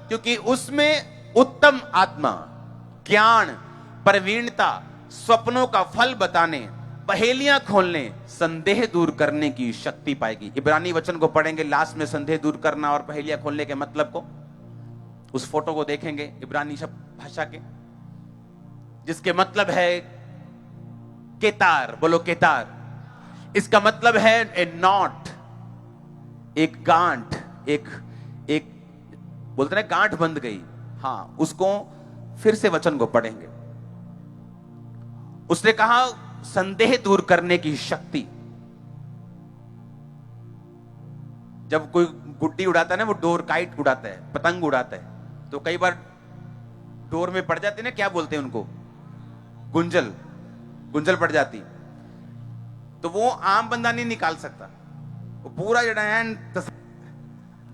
क्योंकि उसमें उत्तम आत्मा, ज्ञान, प्रवीणता, स्वप्नों का फल बताने, पहेलियां खोलने, संदेह दूर करने की शक्ति पाएगी। इब्रानी वचन को पढ़ेंगे लास्ट में, संदेह दूर करना और पहेलियां खोलने के मतलब को, उस फोटो को देखेंगे इब्रानी शब्द भाषा के, जिसके मतलब है केतार। बोलो केतार। इसका मतलब है ए नॉट, एक गांठ, एक बोलते ना गांठ बंध गई। हाँ, उसको फिर से वचन को पढ़ेंगे। उसने कहा संदेह दूर करने की शक्ति। जब कोई गुड्डी उड़ाता है ना, वो डोर काइट उड़ाता है, पतंग उड़ाता है, तो कई बार डोर में पड़ जाती है ना, क्या बोलते हैं उनको, गुंजल पड़ जाती, तो वो आम बंदा नहीं निकाल सकता, वो पूरा जड़ा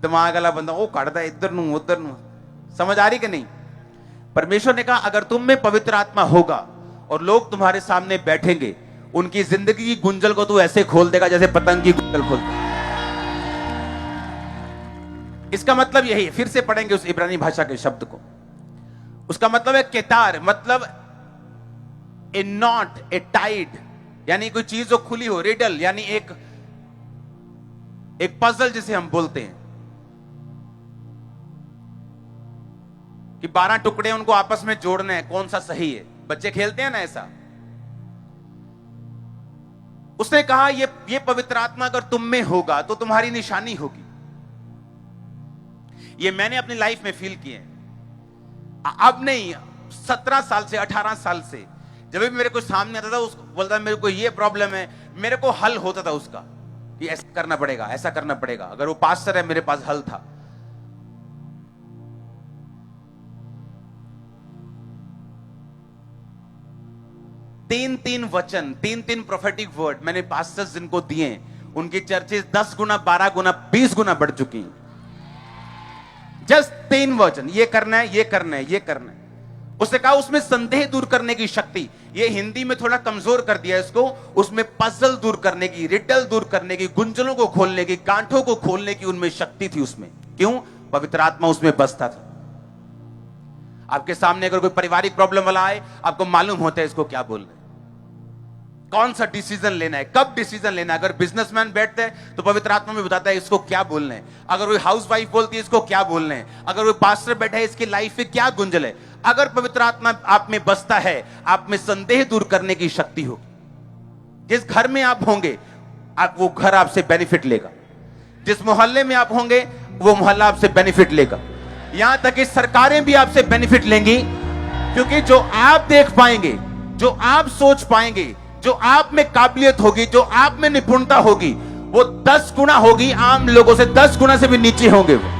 दिमाग वाला बंदा वो काटता है इधर नू उधर नू। समझ आ रही कि नहीं? परमेश्वर ने कहा अगर तुम में पवित्र आत्मा होगा और लोग तुम्हारे सामने बैठेंगे, उनकी जिंदगी की गुंजल को तू ऐसे खोल देगा जैसे पतंग की गुंजल खोलता। इसका मतलब यही है, फिर से पढ़ेंगे उस इब्रानी भाषा के शब्द को। उसका मतलब है केतार, मतलब ए नॉट, ए टाइड, यानी कोई चीज जो खुली हो, रिडल यानी एक पजल जिसे हम बोलते हैं कि 12 टुकड़े उनको आपस में जोड़ने हैं, कौन सा सही है। बच्चे खेलते हैं ना ऐसा। उसने कहा ये पवित्र आत्मा अगर तुम में होगा तो तुम्हारी निशानी होगी। ये मैंने अपनी लाइफ में फील किए, अब नहीं 17 साल से 18 साल से जब भी मेरे को सामने आता था, उसको बोलता मेरे को ये प्रॉब्लम है, मेरे को हल होता था उसका कि ऐसा करना पड़ेगा, ऐसा करना पड़ेगा। अगर वो पास्टर है, मेरे पास हल था। तीन वचन, तीन प्रोफेटिक वर्ड मैंने पास्टर्स जिनको दिए, उनकी चर्चेस 10 गुना 12 गुना 20 गुना बढ़ चुकी हैं। जस्ट 3 वचन, ये करना है, ये करना है, ये करना है। उसने कहा उसमें संदेह दूर करने की शक्ति, ये हिंदी में थोड़ा कमजोर कर दिया इसको, उसमें पजल दूर करने की, रिडल दूर करने की, गुंजलों को खोलने की, गांठों को खोलने की उनमें शक्ति थी उसमें। क्यों? पवित्र आत्मा उसमें बसता था। आपके सामने अगर कोई पारिवारिक प्रॉब्लम वाला आए, आपको मालूम होता है इसको क्या बोलना है, कौन सा डिसीजन लेना है, कब डिसीजन लेना है। अगर बिजनेसमैन बैठते हैं तो पवित्र आत्मा में बताता है इसको क्या बोलना है। अगर कोई हाउसवाइफ बोलती है इसको क्या बोलना है। अगर कोई पास्टर बैठा है इसकी लाइफ में क्या गुंजल है। अगर पवित्र आत्मा आप में बसता है, आप में संदेह दूर करने की शक्ति होगी। जिस घर में आप होंगे, वो घर आपसे बेनिफिट लेगा। जिस मोहल्ले में आप होंगे, वो मोहल्ला आपसे बेनिफिट लेगा। यहां तक कि सरकारें भी आपसे बेनिफिट लेंगी, क्योंकि जो आप देख पाएंगे, जो आप सोच पाएंगे, जो आप में काबिलियत होगी, जो आप में निपुणता होगी, वो 10 गुना होगी आम लोगों से, 10 गुना से भी नीचे होंगे वो।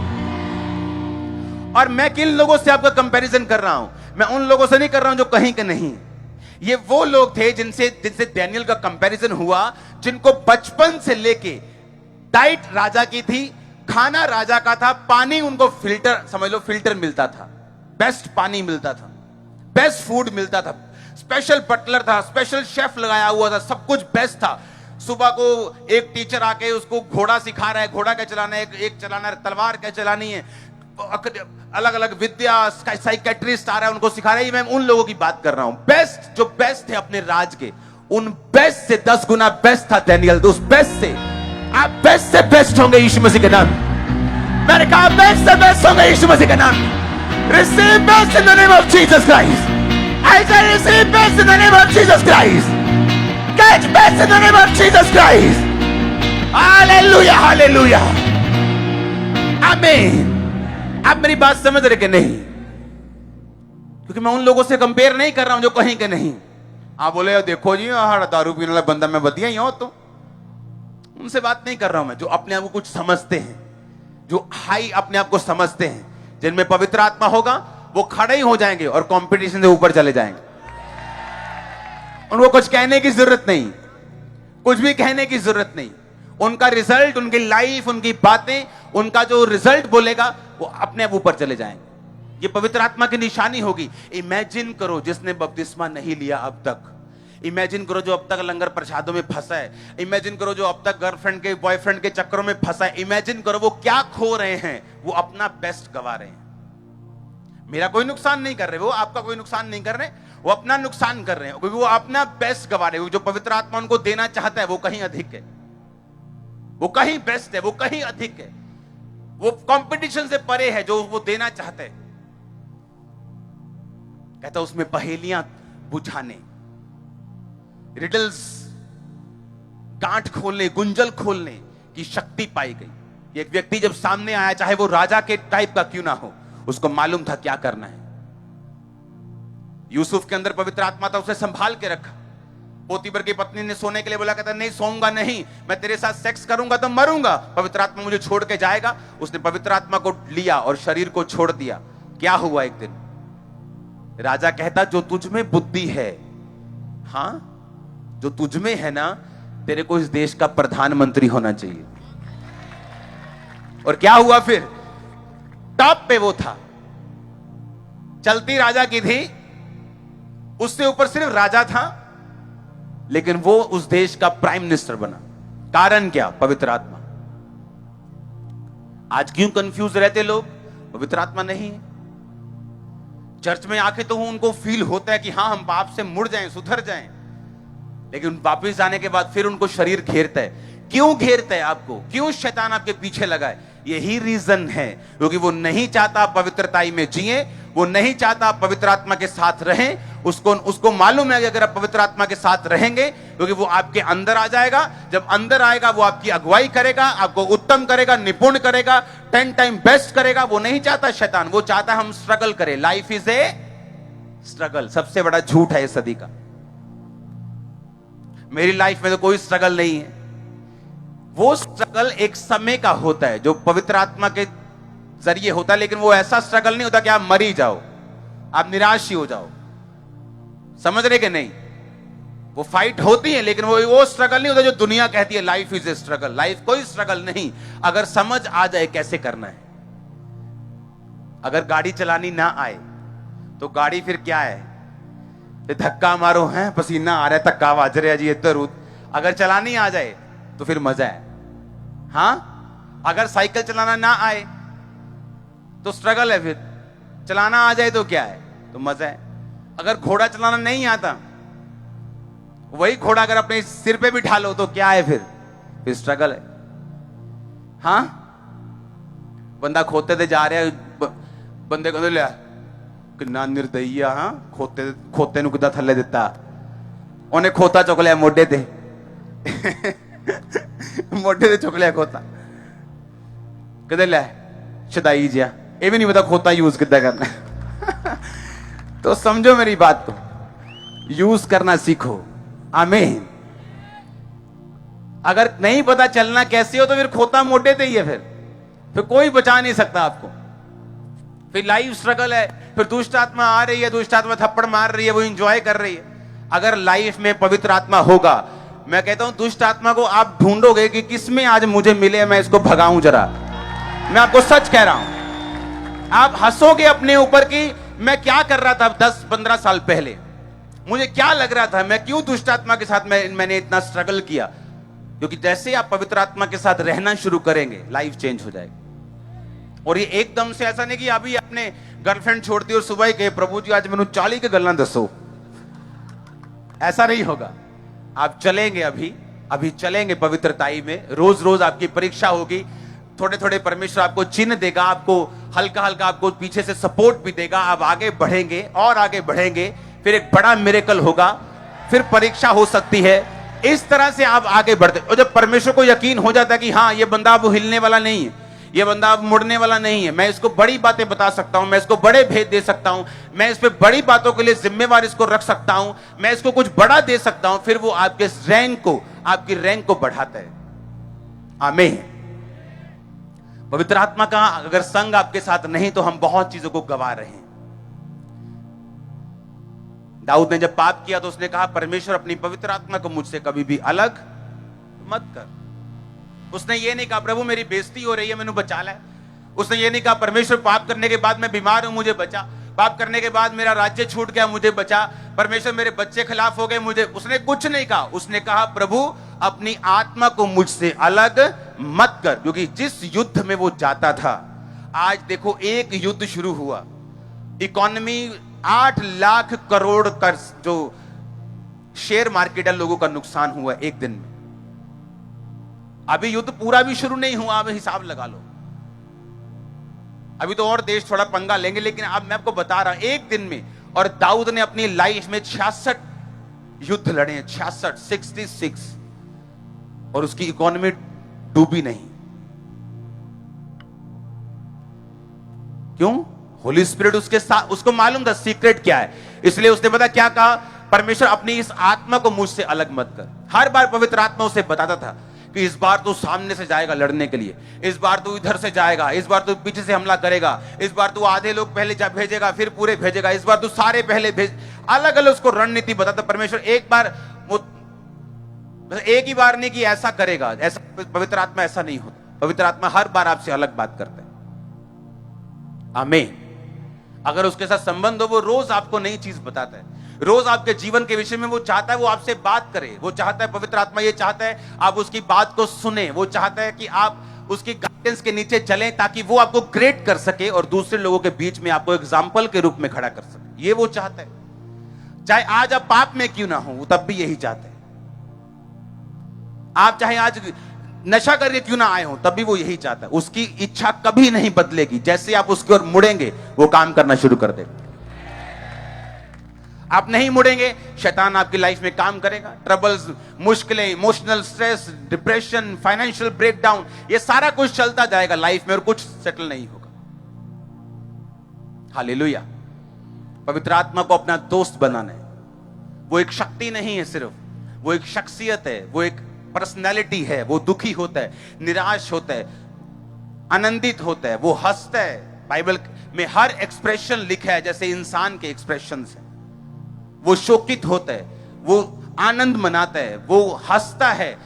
और मैं किन लोगों से आपका कंपैरिजन कर रहा हूं? मैं उन लोगों से नहीं कर रहा हूं जो कहीं के नहीं। ये वो लोग थे जिनसे डैनियल का कंपैरिजन हुआ, जिनको बचपन से लेके डाइट राजा की थी, खाना राजा का था, पानी उनको फिल्टर, समझ लो फिल्टर मिलता था, बेस्ट पानी मिलता था, बेस्ट फूड मिलता था, स्पेशल बटलर था, स्पेशल शेफ लगाया हुआ था, सब कुछ बेस्ट था। सुबह को एक टीचर आके उसको घोड़ा सिखा रहा है, घोड़ा क्या चलाना है, एक चलाना है, तलवार क्या चलानी है, अलग अलग विद्या, साइकेट्रिस्ट आ रहा है उनको सिखा रहा है। मैं उन लोगों की बात कर रहा हूं, बेस्ट, जो बेस्ट थे अपने राज के, उन बेस्ट से 10 गुना बेस्ट था डैनियल। तो उस बेस्ट से आप बेस्ट से बेस्ट होंगे यीशु मसीह के नाम। मैंने कहा बेस्ट से बेस्ट होंगे यीशु मसीह के नाम। Receive best in the name of Jesus Christ. I say receive best in the name of Jesus Christ. Get best in the name of Jesus Christ. Hallelujah, hallelujah. Amen. आप मेरी बात समझ रहे कि नहीं? क्योंकि मैं उन लोगों से कंपेयर नहीं कर रहा हूं जो कहीं के नहीं। आप बोले देखो जी दारू पीने वाला बंदा, मैं बदिया ही हूं, तो उनसे बात नहीं कर रहा हूं मैं। जो अपने आप को कुछ समझते हैं, जो हाई अपने आप को समझते हैं, जिनमें पवित्र आत्मा होगा, वो खड़े ही हो जाएंगे और कंपटीशन से ऊपर चले जाएंगे। उनको कुछ कहने की जरूरत नहीं, कुछ भी कहने की जरूरत नहीं। उनका रिजल्ट, उनकी लाइफ, उनकी बातें, उनका जो रिजल्ट बोलेगा, वो अपने आप ऊपर चले जाएंगे। ये पवित्र आत्मा की निशानी होगी। इमेजिन करो जिसने बपतिस्मा नहीं लिया अब तक, इमेजिन करो जो अब तक लंगर प्रसादों में फंसा है, इमेजिन करो जो अब तक गर्लफ्रेंड के बॉयफ्रेंड के चक्करों में फंसा है, इमेजिन करो वो क्या खो रहे हैं, वो अपना बेस्ट गवा रहे हैं। मेरा कोई नुकसान नहीं कर रहे वो, आपका कोई नुकसान नहीं कर रहे, वो अपना नुकसान कर रहे हैं, क्योंकि वो अपना बेस्ट गवा रहे हैं। जो पवित्र आत्मा उनको देना चाहता है वो कहीं अधिक है, वो कहीं बेस्ट है, वो कहीं अधिक है, वो कंपटीशन से परे है जो वो देना चाहते हैं। कहता उसमें पहेलियां बुझाने, रिडल्स, गांठ खोलने, गुंजल खोलने की शक्ति पाई गई। एक व्यक्ति जब सामने आया, चाहे वो राजा के टाइप का क्यों ना हो, उसको मालूम था क्या करना है। यूसुफ के अंदर पवित्र आत्मा था, उसे संभाल के रखा। पोतीबर की पत्नी ने सोने के लिए बोला, कहता नहीं सोऊंगा नहीं, मैं तेरे साथ सेक्स करूंगा तो मरूंगा, पवित्र आत्मा मुझे छोड़ के जाएगा। उसने पवित्र आत्मा को लिया और शरीर को छोड़ दिया। क्या हुआ एक दिन, राजा कहता जो तुझ में बुद्धि है, हां जो तुझ में है ना, तेरे को इस देश का प्रधानमंत्री होना चाहिए। और क्या हुआ फिर, टॉप पे वो था, चलती राजा की थी, उससे ऊपर सिर्फ राजा था, लेकिन वो उस देश का प्राइम मिनिस्टर बना। कारण क्या, पवित्र आत्मा। आज क्यों कंफ्यूज रहते लोग, पवित्र आत्मा नहीं है। चर्च में आके तो उनको फील होता है कि हां हम पाप से मुड़ जाएं, सुधर जाएं, लेकिन वापस आने के बाद फिर उनको शरीर घेरता है। क्यों घेरता है आपको, क्यों शैतान आपके पीछे लगा है? यही रीजन है, क्योंकि वो नहीं चाहता पवित्रताई में जिए, वो नहीं चाहता पवित्र आत्मा के साथ रहें, उसको उसको मालूम है कि अगर आप पवित्र आत्मा के साथ रहेंगे, क्योंकि वो आपके अंदर आ जाएगा। जब अंदर आएगा वो आपकी अगुवाई करेगा, आपको उत्तम करेगा, निपुण करेगा, 10 टाइम बेस्ट करेगा। वो नहीं चाहता शैतान, वो चाहता हम स्ट्रगल करें। Life is a struggle. सबसे बड़ा झूठ है इस सदी का। मेरी लाइफ में तो कोई स्ट्रगल नहीं है। वो स्ट्रगल एक समय का होता है जो पवित्र आत्मा के जरिए होता है, लेकिन वो ऐसा स्ट्रगल नहीं होता कि आप मर ही जाओ, आप निराश ही हो जाओ। समझ रहे कि नहीं? वो फाइट होती है, लेकिन वो स्ट्रगल नहीं होता जो दुनिया कहती है life is a struggle. Life कोई स्ट्रगल नहीं, अगर समझ आ जाए कैसे करना है। अगर गाड़ी चलानी ना आए तो गाड़ी फिर क्या है? धक्का मारो, है पसीना आ रहा है, धक्का वाज रहा है जी इधर उधर। अगर चलानी आ जाए तो फिर मजा है। हाँ, अगर साइकिल चलाना ना आए तो स्ट्रगल है, फिर चलाना आ जाए तो क्या है? तो मजा है। अगर घोड़ा चलाना नहीं आता, वही घोड़ा अगर अपने सिर पे बिठा लो तो क्या है? फिर स्ट्रगल है। हाँ, बंदा खोते ते जा रहा है, बंदे को लिया किन्ना निर्दयी। हाँ, खोते नु किदा थल्ले दिता, उन्हें खोता चुक लिया मोढे ते मोढे ते चुक लिया खोता, कदे लै शदाई जिया, ये भी नहीं पता खोता यूज कितना करना तो समझो मेरी बात को, यूज करना सीखो। आमीन। अगर नहीं पता चलना कैसे हो तो फिर खोता मोटे ते ही है, फिर कोई बचा नहीं सकता आपको। फिर लाइफ स्ट्रगल है। फिर दुष्ट आत्मा आ रही है, दुष्ट आत्मा थप्पड़ मार रही है, वो एंजॉय कर रही है। अगर लाइफ में पवित्र आत्मा होगा, मैं कहता हूं दुष्ट आत्मा को आप ढूंढोगे कि किसमें आज मुझे मिले, मैं इसको भगाऊं जरा। मैं आपको सच कह रहा हूं, आप हंसोगे अपने ऊपर कि मैं क्या कर रहा था 10-15 साल पहले, मुझे क्या लग रहा था, मैं क्यों दुष्ट आत्मा के साथ मैंने इतना स्ट्रगल किया। क्योंकि जैसे आप पवित्र आत्मा के साथ रहना शुरू करेंगे, लाइफ चेंज हो जाएगी। और ये एकदम से ऐसा नहीं कि अभी अपने गर्लफ्रेंड छोड़ दी और सुबह ही कहे प्रभु जी आज मैंने 40 के गल्ला दसो, ऐसा नहीं होगा। आप चलेंगे, अभी चलेंगे पवित्रताई में। रोज रोज आपकी परीक्षा होगी, थोड़े थोड़े परमेश्वर आपको चिन्ह देगा, आपको हल्का हल्का आपको पीछे से सपोर्ट भी देगा। आप आगे बढ़ेंगे और आगे बढ़ेंगे, फिर एक बड़ा मिरेकल होगा, फिर परीक्षा हो सकती है। इस तरह से आप आगे बढ़ते। और जब परमेश्वर को यकीन हो जाता है कि हाँ ये बंदा अब हिलने वाला नहीं है, ये बंदा अब मुड़ने वाला नहीं है, मैं इसको बड़ी बातें बता सकता हूं, मैं इसको बड़े भेद दे सकता हूं, मैं इस पे बड़ी बातों के लिए जिम्मेवार इसको रख सकता हूं, मैं इसको कुछ बड़ा दे सकता हूं, फिर वो आपके आपकी रैंक को बढ़ाता है। आमीन। पवित्र आत्मा का अगर संग आपके साथ नहीं तो हम बहुत चीजों को गवा रहे हैं। दाऊद ने जब पाप किया तो उसने कहा परमेश्वर अपनी पवित्र आत्मा को मुझसे कभी भी अलग मत कर। उसने ये नहीं कहा प्रभु मेरी बेइज्जती हो रही है मैंने बचा ला। उसने ये नहीं कहा परमेश्वर पाप करने के बाद मैं बीमार हूं मुझे बचा, पाप करने के बाद मेरा राज्य छूट गया मुझे बचा, परमेश्वर मेरे बच्चे खिलाफ हो गए मुझे। उसने कुछ नहीं कहा। उसने कहा प्रभु अपनी आत्मा को मुझसे अलग मत कर। क्योंकि जिस युद्ध में वो जाता था, आज देखो एक युद्ध शुरू हुआ, इकोनॉमी 8 लाख करोड़ का जो शेयर मार्केट है लोगों का नुकसान हुआ एक दिन में। अभी युद्ध पूरा भी शुरू नहीं हुआ, अब हिसाब लगा लो। अभी तो और देश थोड़ा पंगा लेंगे, लेकिन अब मैं आपको बता रहा हूं एक दिन में। और दाऊद ने अपनी लाइफ में 66 युद्ध लड़े हैं, 66 और उसकी इकोनॉमी डूबी नहीं। क्यों? होली स्पिरिट उसके साथ, उसको मालूम था सीक्रेट क्या है, इसलिए उसने पता क्या कहा, परमेश्वर अपनी इस आत्मा को मुझसे अलग मत कर। हर बार पवित्र आत्मा उसे बताता था कि इस बार तू सामने से जाएगा लड़ने के लिए, इस बार तू इधर से जाएगा, इस बार तू पीछे से हमला करेगा, इस बार तू आधे लोग पहले भेजेगा फिर पूरे भेजेगा, इस बार तू सारे पहले भेज। अलग अलग उसको रणनीति बताता परमेश्वर। एक बार वो एक ही बार नहीं कि ऐसा करेगा, ऐसा पवित्र आत्मा ऐसा नहीं होता। पवित्र आत्मा हर बार आपसे अलग बात करता है। आमीन। अगर उसके साथ संबंध हो, वो रोज आपको नई चीज बताता है, रोज आपके जीवन के विषय में वो चाहता है वो आपसे बात करे। वो चाहता है, पवित्र आत्मा ये चाहता है आप उसकी बात को सुने। वो चाहता है कि आप उसकी गाइडेंस के नीचे चलें ताकि वो आपको ग्रेड कर सके और दूसरे लोगों के बीच में आपको एग्जाम्पल के रूप में खड़ा कर सके। ये वो चाहता है। चाहे आज आप पाप में क्यों ना हो, तब भी यही चाहते हैं। आप चाहे आज नशा करके क्यों ना आए हो, तब भी वो यही चाहता है। उसकी इच्छा कभी नहीं बदलेगी। जैसे आप उसकी ओर मुड़ेंगे वो काम करना शुरू कर देगा। आप नहीं मुड़ेंगे, शैतान आपकी लाइफ में काम करेगा। ट्रबल्स, मुश्किलें, emotional stress, depression, financial breakdown, ये सारा कुछ चलता जाएगा लाइफ में और कुछ सेटल नहीं होगा। हालेलुया। पवित्र आत्मा को अपना दोस्त बनाना है। वो एक शक्ति नहीं है सिर्फ, वो एक शख्सियत है, वो एक पर्सनैलिटी है। वो दुखी होता है, निराश होता है, आनंदित होता है, वो हंसता है। बाइबल में हर एक्सप्रेशन लिखा है जैसे इंसान के एक्सप्रेशंस हैं। वो शोकित होता है, वो आनंद मनाता है, वो हंसता है।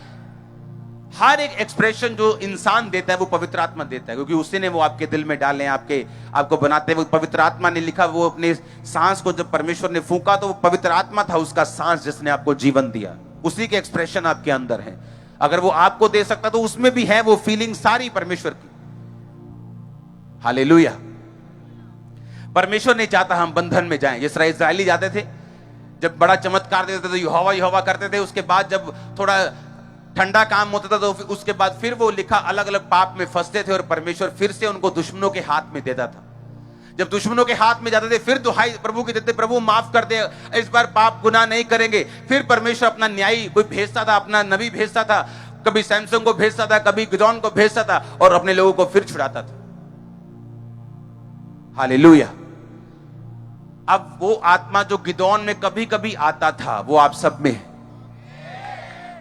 हर एक एक्सप्रेशन जो इंसान देता है वो पवित्र आत्मा देता है, क्योंकि उसी ने वो आपके दिल में डाले, आपको बनाते हैं। वो पवित्र आत्मा ने लिखा, वो अपने सांस को जब परमेश्वर ने फूंका तो वो पवित्र आत्मा था उसका सांस जिसने आपको जीवन दिया। उसी के एक्सप्रेशन आपके अंदर है। अगर वो आपको दे सकता तो उसमें भी है वो फीलिंग सारी परमेश्वर की। हालेलुया। परमेश्वर नहीं चाहता हम बंधन में जाएं। जिस तरह इस्राएली जाते थे, जब बड़ा चमत्कार देते थे तो यहोवा यहोवा करते थे, उसके बाद जब थोड़ा ठंडा काम होता था तो उसके बाद फिर वो लिखा अलग अलग पाप में फंसते थे और परमेश्वर फिर से उनको दुश्मनों के हाथ में देता था। जब दुश्मनों के हाथ में जाते थे फिर दुहाई प्रभु की देते, प्रभु माफ कर दे, इस बार पाप गुनाह नहीं करेंगे। फिर परमेश्वर अपना न्यायी कोई भेजता था, अपना नबी भेजता था, कभी सैमसंग को भेजता था, कभी गिदोन को भेजता था और अपने लोगों को फिर छुड़ाता था। हालेलुया। अब वो आत्मा जो गिदोन में कभी कभी आता था वो आप सब में है।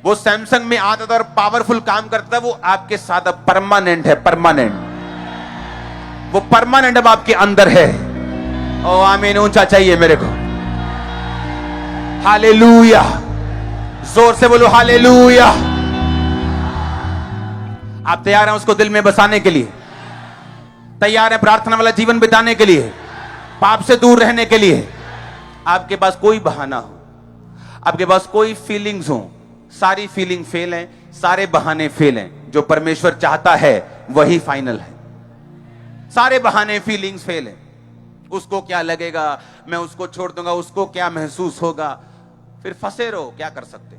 वो सैमसंग में आता था और पावरफुल काम करता था, वो आपके साथ अब परमानेंट है। परमानेंट, वो परमानेंट अब आपके अंदर है। ओ आमीन, ऊंचा चाहिए मेरे को। हालेलुया, जोर से बोलो हालेलुया। आप तैयार हैं उसको दिल में बसाने के लिए? तैयार है प्रार्थना वाला जीवन बिताने के लिए, पाप से दूर रहने के लिए? आपके पास कोई बहाना हो, आपके पास कोई फीलिंग्स हो, सारी फीलिंग फेल है, सारे बहाने फेल हैं। जो परमेश्वर चाहता है वही फाइनल है। सारे बहाने, फीलिंग्स फेल है। उसको क्या लगेगा, मैं उसको छोड़ दूंगा, उसको क्या महसूस होगा, फिर फंसे रहो, क्या कर सकते।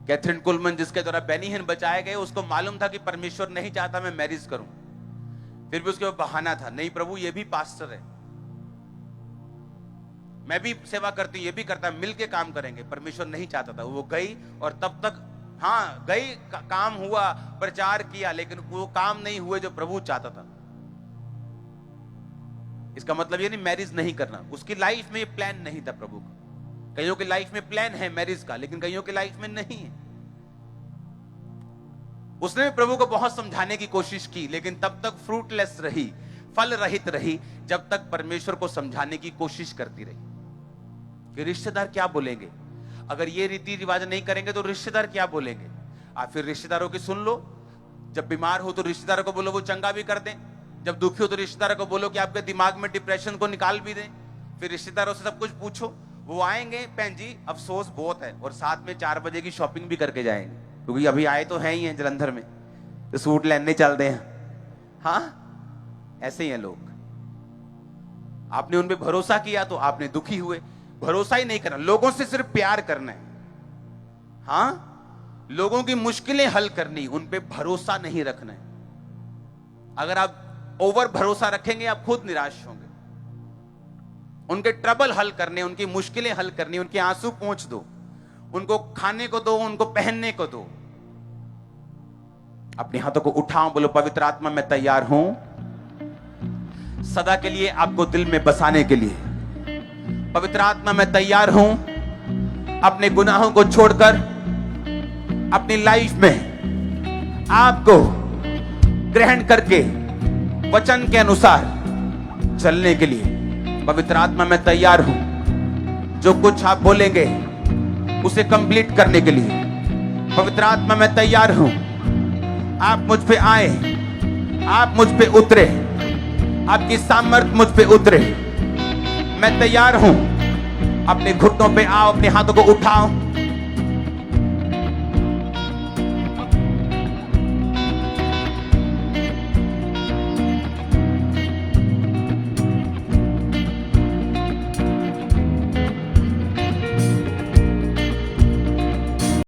कैथरीन कुलमन जिसके द्वारा बेनी हिन बचाए गए, उसको मालूम था कि परमेश्वर नहीं चाहता मैं मैरिज करूं, फिर भी उसके बहाना था, नहीं प्रभु ये भी पास्टर है, मैं भी सेवा करती हूं, ये भी करता है, मिलके काम करेंगे। परमेश्वर नहीं चाहता था। वो गई और तब तक हाँ गई, काम हुआ, प्रचार किया, लेकिन वो काम नहीं हुए जो प्रभु चाहता था। इसका मतलब ये नहीं मैरिज नहीं करना, उसकी लाइफ में ये प्लान नहीं था प्रभु का। कईयों की लाइफ में प्लान है मैरिज का, लेकिन कईयों की लाइफ में नहीं है। उसने भी प्रभु को बहुत समझाने की कोशिश की, लेकिन तब तक फ्रूटलेस रही, फल रहित रही, जब तक परमेश्वर को समझाने की कोशिश करती रही कि रिश्तेदार क्या बोलेंगे, अगर ये रीति रिवाज नहीं करेंगे तो रिश्तेदार क्या बोलेंगे। आप फिर रिश्तेदारों की सुन लो। जब बीमार हो तो रिश्तेदारों को बोलो वो चंगा भी कर दें, जब दुखी हो तो रिश्तेदारों को बोलो कि आपके दिमाग में डिप्रेशन को निकाल भी दें। फिर रिश्तेदारों से सब कुछ पूछो, वो आएंगे, बहन जी अफसोस बहुत है, और साथ में 4 बजे की शॉपिंग भी करके जाएंगे, क्योंकि अभी आए तो हैं ही हैं जलंधर में, तो सूट लेने चलते हैं। हाँ, ऐसे ही हैं लोग। आपने उन पे भरोसा किया तो आपने दुखी हुए। भरोसा ही नहीं करना, लोगों से सिर्फ प्यार करना है। हाँ, लोगों की मुश्किलें हल करनी, उन पे भरोसा नहीं रखना है। अगर आप ओवर भरोसा रखेंगे आप खुद निराश होंगे। उनके ट्रबल हल करने, उनकी मुश्किलें हल करनी, उनके आंसू पोंछ दो, उनको खाने को दो, उनको पहनने को दो। अपने हाथों को उठाओ, बोलो पवित्र आत्मा मैं तैयार हूं सदा के लिए आपको दिल में बसाने के लिए। पवित्र आत्मा मैं तैयार हूं अपने गुनाहों को छोड़कर अपनी लाइफ में आपको ग्रहण करके वचन के अनुसार चलने के लिए। पवित्र आत्मा मैं तैयार हूं जो कुछ आप बोलेंगे उसे कंप्लीट करने के लिए। पवित्र आत्मा मैं तैयार हूं, आप मुझ पे आए, आप मुझ पे उतरे, आपकी सामर्थ्य मुझ पे उतरे। मैं तैयार हूं, अपने घुटनों पे आओ, अपने हाथों को उठाओ,